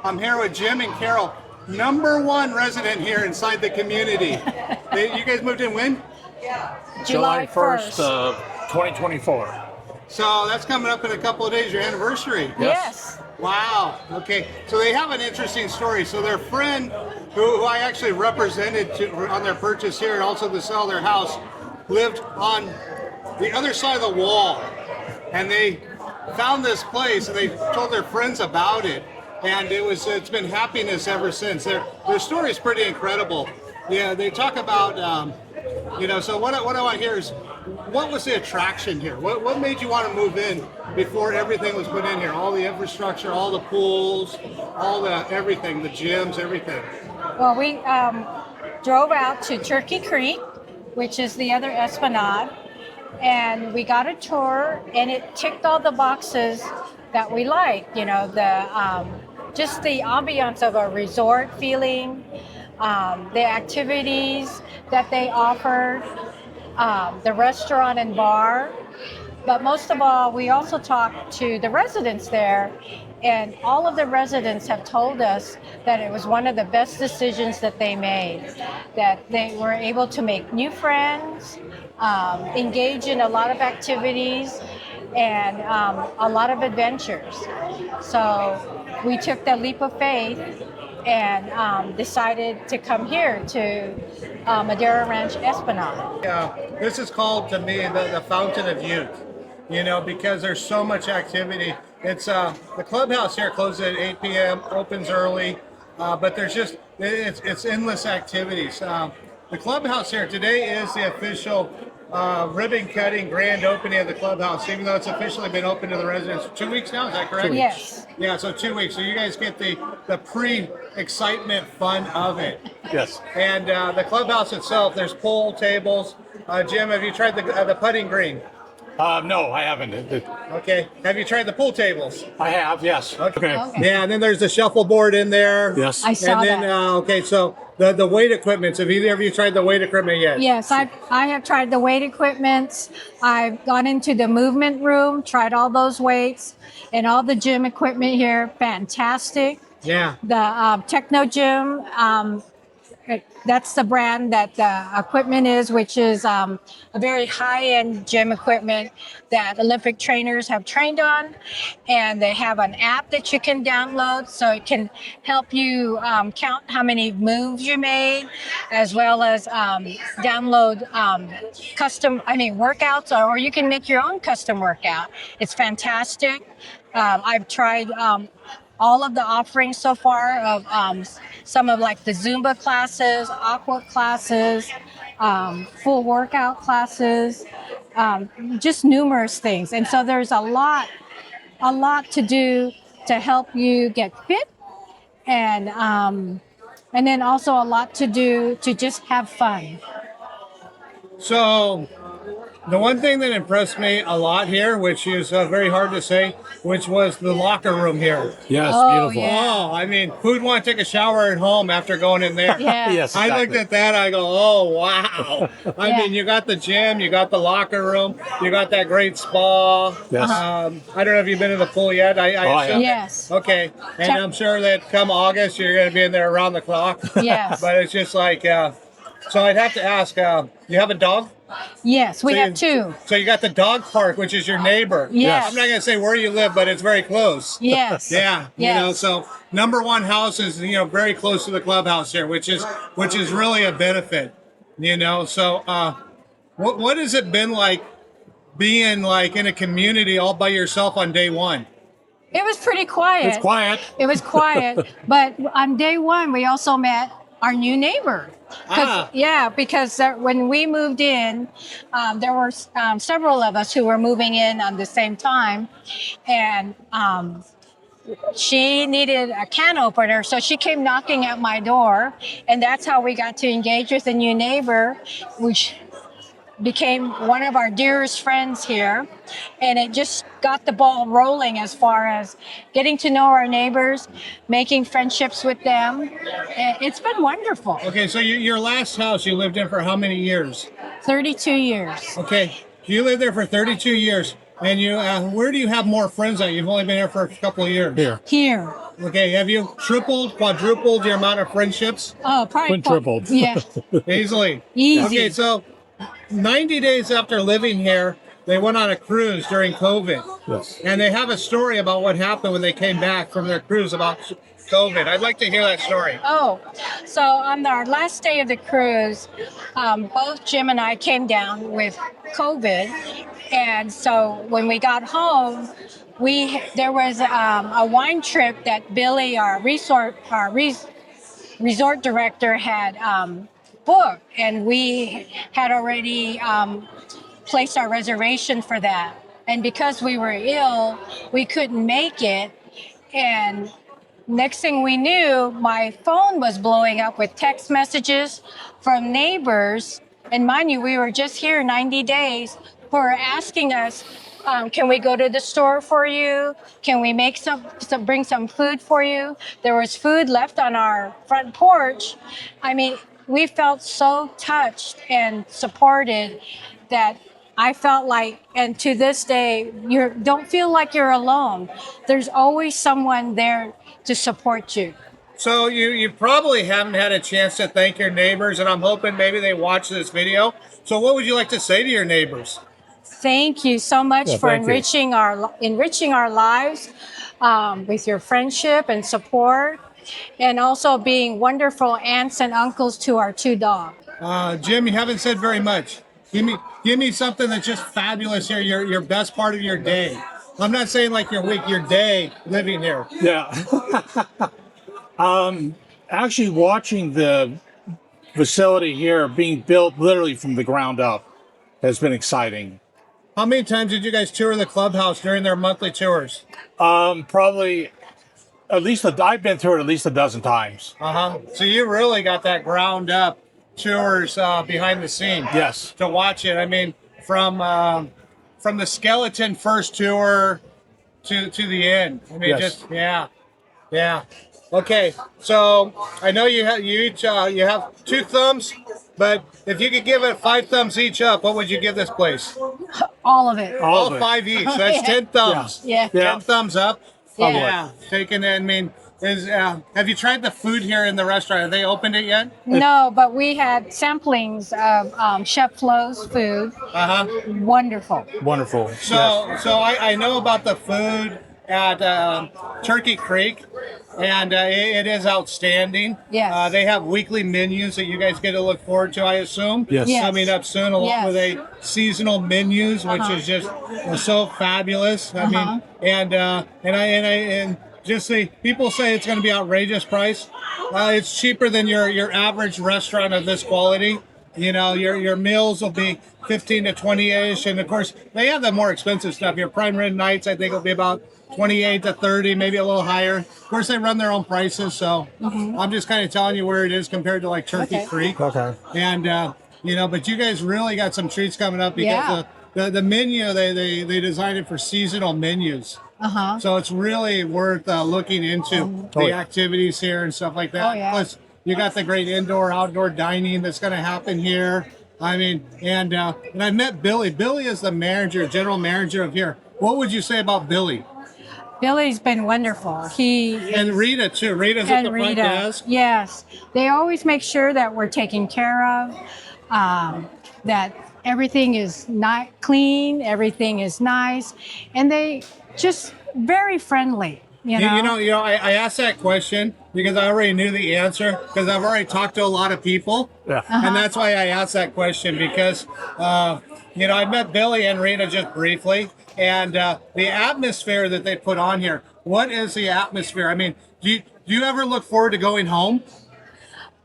I'm here with Jim and Carol, #1 resident here inside the community. You guys moved in when? July 1st of 2024. So that's coming up in a couple of days, your anniversary. Yes. Wow. Okay. So they have an interesting story. So their friend, who I actually represented on their purchase here and also to sell their house, lived on the other side of the wall. And they found this place and they told their friends about it. And it's been happiness ever since. Their story is pretty incredible. Yeah, they talk about, so what I want to hear is, what was the attraction here? What made you want to move in before everything was put in here? All the infrastructure, all the pools, everything, the gyms, everything. Well, we drove out to Turkey Creek, which is the other Esplanade, and we got a tour, and it ticked all the boxes that we liked. Just the ambiance of a resort feeling, the activities that they offered, the restaurant and bar. But most of all, we also talked to the residents there, and all of the residents have told us that it was one of the best decisions that they made, that they were able to make new friends, engage in a lot of activities, and a lot of adventures. So we took the leap of faith and decided to come here to Madera Ranch Esplanade. Yeah, this is called to me the fountain of youth, because there's so much activity. It's the clubhouse here closes at 8 p.m., opens early, but it's endless activities. The clubhouse here today is the official ribbon cutting grand opening of the clubhouse, even though it's officially been open to the residents 2 weeks now. Is that correct? Yes. Yeah, so 2 weeks. So you guys get the pre-excitement fun of it. Yes. And the clubhouse itself, there's pool tables. Jim, have you tried the putting green? No, I haven't. Okay. Have you tried the pool tables? I have, yes. Okay. Yeah, and then there's the shuffleboard in there. Yes. I saw And then, that. so the weight equipment. Have either of you tried the weight equipment yet? Yes, I have tried the weight equipments. I've gone into the movement room, tried all those weights, and all the gym equipment here. Fantastic. Yeah. The Technogym, that's the brand that the equipment is, which is a very high-end gym equipment that Olympic trainers have trained on. And they have an app that you can download, so it can help you count how many moves you made, as well as download workouts, or you can make your own custom workout. It's fantastic. I've tried all of the offerings so far of some of like the Zumba classes, aqua classes, full workout classes, just numerous things. And so there's a lot to do to help you get fit, and then also a lot to do to just have fun. So the one thing that impressed me a lot here, which is very hard to say, which was the locker room here. Yes, Oh, beautiful. yeah. Oh, I mean, who'd want to take a shower at home after going in there? Yeah. Yes, I exactly. looked at that, I go, oh, wow. I Yeah. mean, you got the gym, you got the locker room, you got that great spa. Yes. I don't know if you've been to the pool yet. I have. assume- Yes. Okay. And I'm sure that come August, you're going to be in there around the clock. Yes. But it's just like, so I'd have to ask, you have a dog? Yes, we So have you- two. So you got the dog park, which is your neighbor. Yes. I'm not going to say where you live, but it's very close. Yes. Yeah, Yes. so #1 house is very close to the clubhouse here, which is really a benefit. So what has it been like being like in a community all by yourself on day one? It was pretty quiet. It's quiet. It was quiet, but on day one, we also met our new neighbor. Because when we moved in, there were several of us who were moving in on the same time, and she needed a can opener, so she came knocking at my door, and that's how we got to engage with a new neighbor, which became one of our dearest friends here, and it just got the ball rolling as far as getting to know our neighbors, making friendships with them. It's been wonderful. Okay, so your last house you lived in for how many years? 32 years. Okay, you lived there for 32 years, and where do you have more friends at? You've only been here for a couple of years. Here. Here. Okay, have you tripled, quadrupled your amount of friendships? Oh, probably Quintupled. Yeah, Easily. easy. Okay, so 90 days after living here, they went on a cruise during COVID. Yes. And they have a story about what happened when they came back from their cruise about COVID. I'd like to hear that story. Oh, so on our last day of the cruise, both Jim and I came down with COVID, and so when we got home, there was a wine trip that Billy, our resort director, had booked, and we had already placed our reservation for that. And because we were ill, we couldn't make it, and next thing we knew, my phone was blowing up with text messages from neighbors. And mind you, we were just here 90 days, who are asking us, can we go to the store for you? Can we make bring some food for you? There was food left on our front porch. I mean, we felt so touched and supported that I felt like, and to this day, you don't feel like you're alone. There's always someone there to support you. So you probably haven't had a chance to thank your neighbors, and I'm hoping maybe they watch this video. So what would you like to say to your neighbors? Thank you so much for thank you. enriching our lives with your friendship and support, and also being wonderful aunts and uncles to our 2 dogs. Jim, you haven't said very much. Give me something that's just fabulous here. Your best part of your day. I'm not saying like your week, your day living here. Yeah. Actually, watching the facility here being built literally from the ground up has been exciting. How many times did you guys tour the clubhouse during their monthly tours? Probably at least I've been through it at least a dozen times. So you really got that ground up tours behind the scenes. Yes. To watch it. I mean, from the skeleton first tour to the end. I mean, Yes. yeah. Okay, so I know you have 2 thumbs, but if you could give it 5 thumbs each up, what would you give this place? All of it. All All of it. 5 each. That's 10 thumbs. Yeah. 10 thumbs up. Yeah. Taking it. I mean, have you tried the food here in the restaurant? Have they opened it yet? No, but we had samplings of Chef Flo's food. Wonderful. Wonderful. So, Yes. so I know about the food at Turkey Creek, and it is outstanding. Yes. They have weekly menus that you guys get to look forward to, I assume. Yes. Yes. Coming up soon, along Yes. with a seasonal menus, which is just so fabulous. I mean, and just people say it's going to be outrageous price. It's cheaper than your average restaurant of this quality. You know, your meals will be 15 to 20-ish, and of course they have the more expensive stuff. Your prime rib nights, I think, will be about 28 to 30, maybe a little higher. Of course, they run their own prices, so I'm just kind of telling you where it is compared to like Turkey Creek. Okay. And but you guys really got some treats coming up because the menu they designed it for seasonal menus. So it's really worth looking into the activities here and stuff like that. Oh, yeah. Plus, you got the great indoor-outdoor dining that's going to happen here. I mean, and I met Billy. Billy is the general manager of here. What would you say about Billy? Billy's been wonderful. And Rita too. Rita's at the front desk. Yes, they always make sure that we're taken care of, that everything is not clean, everything is nice, and they just very friendly. You know? I asked that question because I already knew the answer because I've already talked to a lot of people. Yeah. And that's why I asked that question because, I met Billy and Rita just briefly, and the atmosphere that they put on here. What is the atmosphere? I mean, do you ever look forward to going home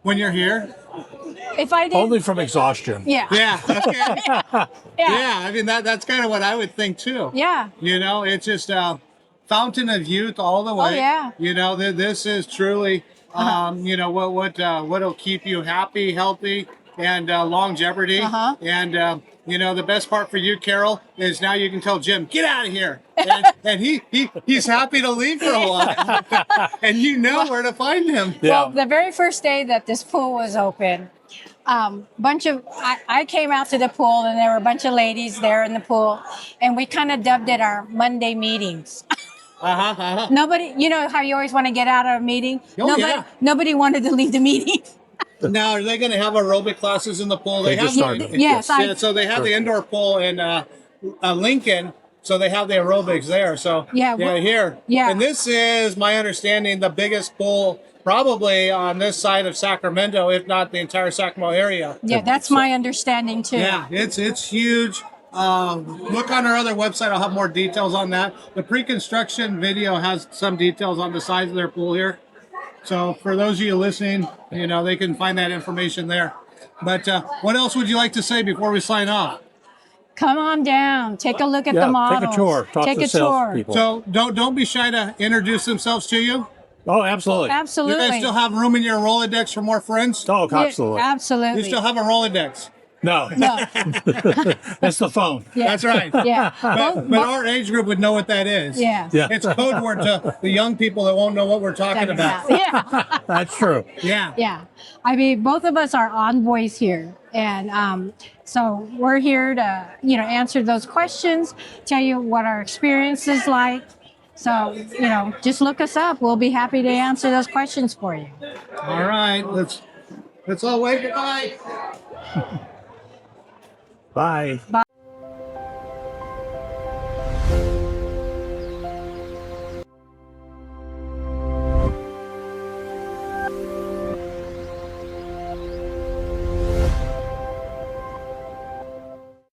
when you're here? If I did, Only from exhaustion. yeah, Yeah. Okay. yeah, Yeah. I mean, that's kind of what I would think too. yeah. It's just fountain of youth all the way. yeah. This is truly, what'll keep you happy, healthy, and longevity. And the best part for you, Carol, is now you can tell Jim, get out of here, and he's happy to leave for a while, and you know where to find him. Yeah. Well, the very first day that this pool was open, I came out to the pool and there were a bunch of ladies there in the pool, and we kind of dubbed it our Monday meetings. Nobody, you know how you always want to get out of a meeting? Nobody wanted to leave the meeting. Now, are they going to have aerobic classes in the pool? They have just started. Yes. so they have the indoor pool in Lincoln. So they have the aerobics there. So here. Yeah. And this is, my understanding, the biggest pool probably on this side of Sacramento, if not the entire Sacramento area. Yeah, that's my understanding too. Yeah, it's huge. Look on our other website. I'll have more details on that. The pre-construction video has some details on the size of their pool here. So for those of you listening, you know, they can find that information there. But what else would you like to say before we sign off? Come on down. Take a look at the models. Take a tour. Talk to the salespeople. So don't be shy to introduce themselves to you. Oh, absolutely. Absolutely. You guys still have room in your Rolodex for more friends? Oh, absolutely. Yeah, absolutely. You still have a Rolodex? No. That's the phone. Yeah. That's right. Yeah. But our age group would know what that is. Yeah. It's code word to the young people that won't know what we're talking about. Yeah. That's true. Yeah. Yeah. I mean, both of us are envoys here. And so we're here to, you know, answer those questions, tell you what our experience is like. So, you know, just look us up. We'll be happy to answer those questions for you. All right. Let's all wave goodbye. Bye. Bye.